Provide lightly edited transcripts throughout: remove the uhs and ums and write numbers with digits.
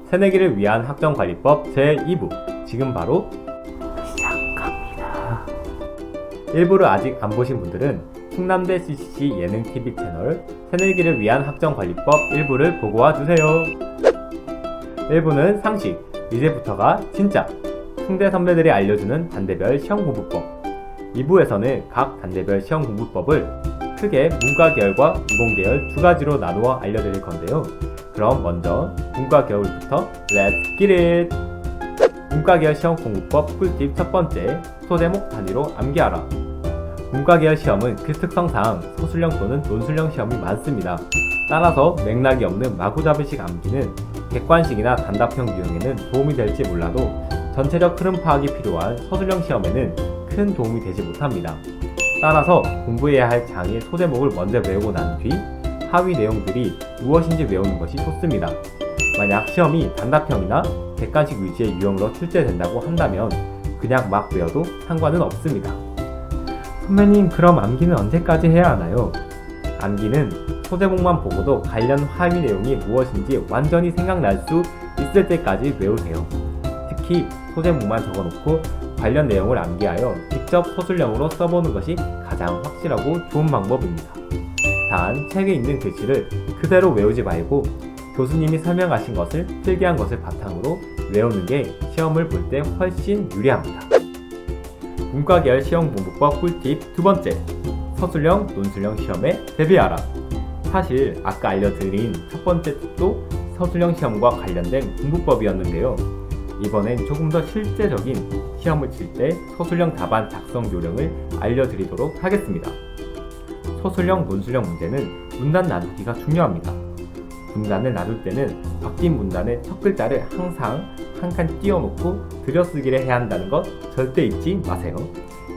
새내기를 위한 학점관리법 제2부 지금 바로 시작합니다. 1부를 아직 안 보신 분들은 충남대 CCC 예능TV 채널 새내기를 위한 학점관리법 1부를 보고 와주세요. 1부는 상식, 이제부터가 진짜 충대 선배들이 알려주는 단대별 시험공부법. 2부에서는 각 단대별 시험공부법을 크게 문과계열과 이공계열 두 가지로 나누어 알려드릴 건데요. 그럼 먼저 문과계열부터 Let's get it! 문과계열 시험공부법 꿀팁 첫 번째, 소제목 단위로 암기하라. 문과계열 시험은 그 특성상 서술형 또는 논술형 시험이 많습니다. 따라서 맥락이 없는 마구잡이식 암기는 객관식이나 단답형 유형에는 도움이 될지 몰라도 전체적 흐름 파악이 필요한 서술형 시험에는 큰 도움이 되지 못합니다. 따라서 공부해야 할 장의 소제목을 먼저 외우고 난 뒤 하위 내용들이 무엇인지 외우는 것이 좋습니다. 만약 시험이 단답형이나 객관식 위주의 유형으로 출제된다고 한다면 그냥 막 외워도 상관은 없습니다. 선배님, 그럼 암기는 언제까지 해야 하나요? 암기는 소제목만 보고도 관련 하위 내용이 무엇인지 완전히 생각날 수 있을 때까지 외우세요. 특히 소제목만 적어놓고 관련 내용을 암기하여 직접 서술형으로 써보는 것이 가장 확실하고 좋은 방법입니다. 단, 책에 있는 글씨를 그대로 외우지 말고 교수님이 설명하신 것을 필기한 것을 바탕으로 외우는 게 시험을 볼 때 훨씬 유리합니다. 문과계열 시험공부법 꿀팁 두 번째, 서술형, 논술형 시험에 대비하라. 사실 아까 알려드린 첫 번째 팁도 서술형 시험과 관련된 공부법이었는데요. 이번엔 조금 더 실제적인 시험을 칠 때 서술형 답안 작성 요령을 알려드리도록 하겠습니다. 서술형, 논술형 문제는 문단 나누기가 중요합니다. 문단을 나눌 때는 바뀐 문단의 첫 글자를 항상 한 칸 띄워놓고 들여쓰기를 해야 한다는 것 절대 잊지 마세요.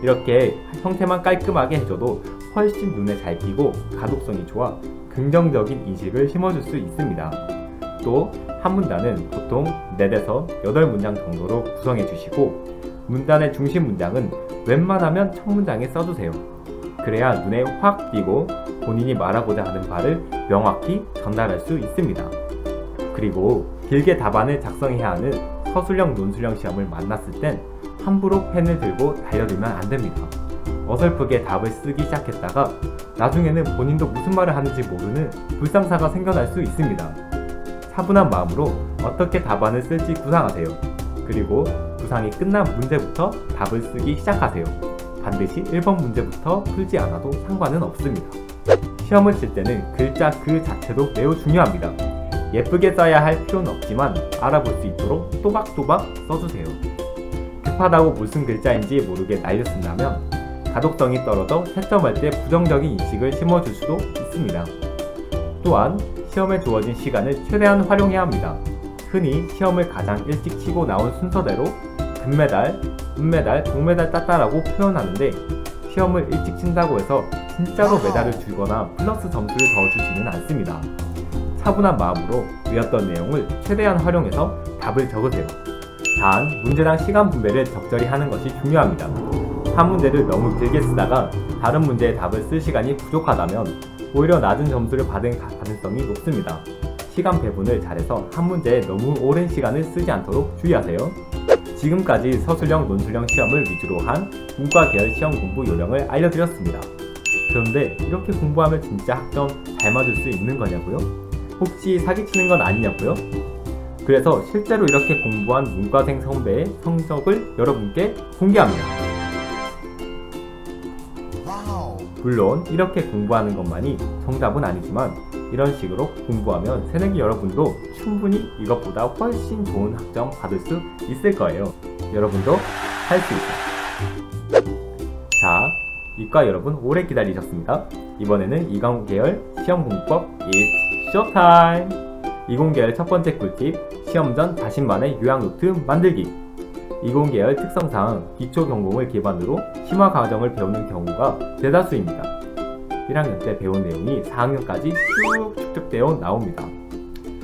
이렇게 형태만 깔끔하게 해줘도 훨씬 눈에 잘 띄고 가독성이 좋아 긍정적인 인식을 심어줄 수 있습니다. 또 한 문단은 보통 4에서 8문장 정도로 구성해 주시고 문단의 중심 문장은 웬만하면 첫 문장에 써주세요. 그래야 눈에 확 띄고 본인이 말하고자 하는 바를 명확히 전달할 수 있습니다. 그리고 길게 답안을 작성해야 하는 서술형, 논술형 시험을 만났을 땐 함부로 펜을 들고 달려들면 안 됩니다. 어설프게 답을 쓰기 시작했다가 나중에는 본인도 무슨 말을 하는지 모르는 불상사가 생겨날 수 있습니다. 차분한 마음으로 어떻게 답안을 쓸지 구상하세요. 그리고 구상이 끝난 문제부터 답을 쓰기 시작하세요. 반드시 1번 문제부터 풀지 않아도 상관은 없습니다. 시험을 칠 때는 글자 그 자체도 매우 중요합니다. 예쁘게 써야 할 필요는 없지만 알아볼 수 있도록 또박또박 써주세요. 급하다고 무슨 글자인지 모르게 날려 쓴다면 가독성이 떨어져 채점할 때 부정적인 인식을 심어줄 수도 있습니다. 또한 시험에 주어진 시간을 최대한 활용해야 합니다. 흔히 시험을 가장 일찍 치고 나온 순서대로 금메달, 은메달, 동메달 땄다라고 표현하는데 시험을 일찍 친다고 해서 진짜로 메달을 주거나 플러스 점수를 더 주지는 않습니다. 차분한 마음으로 외웠던 내용을 최대한 활용해서 답을 적으세요. 단, 문제당 시간 분배를 적절히 하는 것이 중요합니다. 한 문제를 너무 길게 쓰다가 다른 문제의 답을 쓸 시간이 부족하다면 오히려 낮은 점수를 받을 가능성이 높습니다. 시간 배분을 잘해서 한 문제에 너무 오랜 시간을 쓰지 않도록 주의하세요. 지금까지 서술형, 논술형 시험을 위주로 한 문과계열 시험 공부 요령을 알려드렸습니다. 그런데 이렇게 공부하면 진짜 학점 잘 맞을 수 있는 거냐고요? 혹시 사기치는 건 아니냐고요? 그래서 실제로 이렇게 공부한 문과생 선배의 성적을 여러분께 공개합니다. 물론 이렇게 공부하는 것만이 정답은 아니지만 이런 식으로 공부하면 새내기 여러분도 충분히 이것보다 훨씬 좋은 학점 받을 수 있을 거예요. 여러분도 할 수 있어요. 자, 이과 여러분 오래 기다리셨습니다. 이번에는 이공계열 시험공부법 It's Showtime! 이공계열 첫 번째 꿀팁, 시험 전 자신만의 요약노트 만들기. 이공계열 특성상 기초 전공을 기반으로 심화 과정을 배우는 경우가 대다수입니다. 1학년 때 배운 내용이 4학년까지 쭉 축적되어 나옵니다.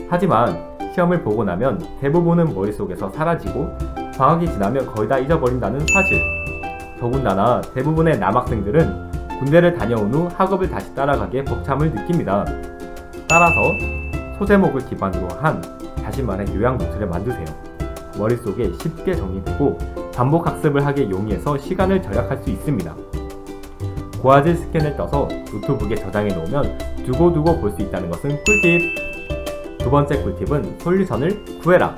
하지만 시험을 보고 나면 대부분은 머릿속에서 사라지고 방학이 지나면 거의 다 잊어버린다는 사실. 더군다나 대부분의 남학생들은 군대를 다녀온 후 학업을 다시 따라가기에 벅참을 느낍니다. 따라서 소제목을 기반으로 한 자신만의 요약 노트를 만드세요. 머릿속에 쉽게 정리되고 반복 학습을 하기에 용이해서 시간을 절약할 수 있습니다. 고화질 스캔을 떠서 노트북에 저장해 놓으면 두고두고 볼 수 있다는 것은 꿀팁! 두 번째 꿀팁은 솔루션을 구해라!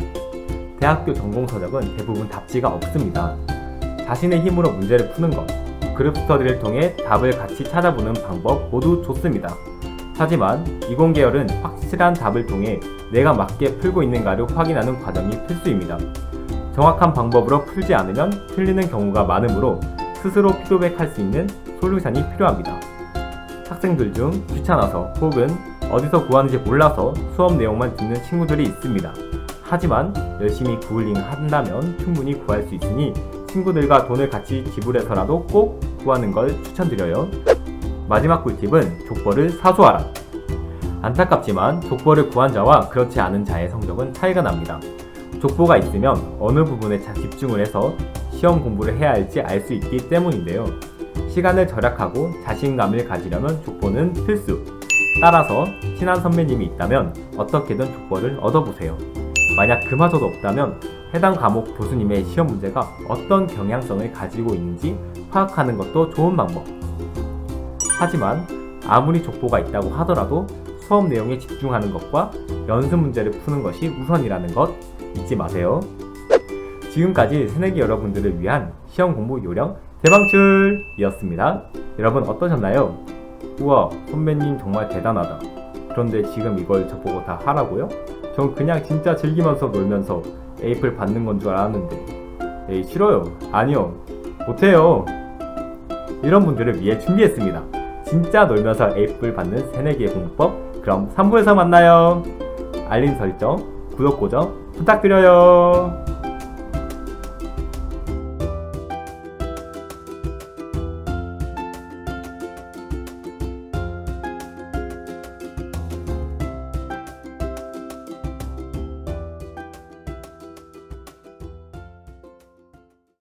대학교 전공 서적은 대부분 답지가 없습니다. 자신의 힘으로 문제를 푸는 것, 그룹 스터디를 통해 답을 같이 찾아보는 방법 모두 좋습니다. 하지만 이공계열은 확실한 답을 통해 내가 맞게 풀고 있는가를 확인하는 과정이 필수입니다. 정확한 방법으로 풀지 않으면 틀리는 경우가 많으므로 스스로 피드백할 수 있는 솔루션이 필요합니다. 학생들 중 귀찮아서 혹은 어디서 구하는지 몰라서 수업 내용만 듣는 친구들이 있습니다. 하지만 열심히 구글링 한다면 충분히 구할 수 있으니 친구들과 돈을 같이 지불해서라도 꼭 구하는 걸 추천드려요. 마지막 꿀팁은 족보를 사수하라. 안타깝지만 족보를 구한 자와 그렇지 않은 자의 성적은 차이가 납니다. 족보가 있으면 어느 부분에 집중을 해서 시험 공부를 해야 할지 알 수 있기 때문인데요. 시간을 절약하고 자신감을 가지려면 족보는 필수. 따라서 친한 선배님이 있다면 어떻게든 족보를 얻어보세요. 만약 그마저도 없다면 해당 과목 교수님의 시험 문제가 어떤 경향성을 가지고 있는지 파악하는 것도 좋은 방법. 하지만 아무리 족보가 있다고 하더라도 수업 내용에 집중하는 것과 연습 문제를 푸는 것이 우선이라는 것 잊지 마세요. 지금까지 새내기 여러분들을 위한 시험 공부 요령 대방출이었습니다. 여러분 어떠셨나요? 우와, 선배님 정말 대단하다. 그런데 지금 이걸 저보고 다 하라고요? 전 그냥 진짜 즐기면서 놀면서 에이플 받는 건 줄 알았는데. 에이, 싫어요. 아니요. 못해요. 이런 분들을 위해 준비했습니다. 진짜 놀면서 에이플 받는 새내기의 공부법. 그럼 3부에서 만나요. 알림 설정, 구독 고정 부탁드려요.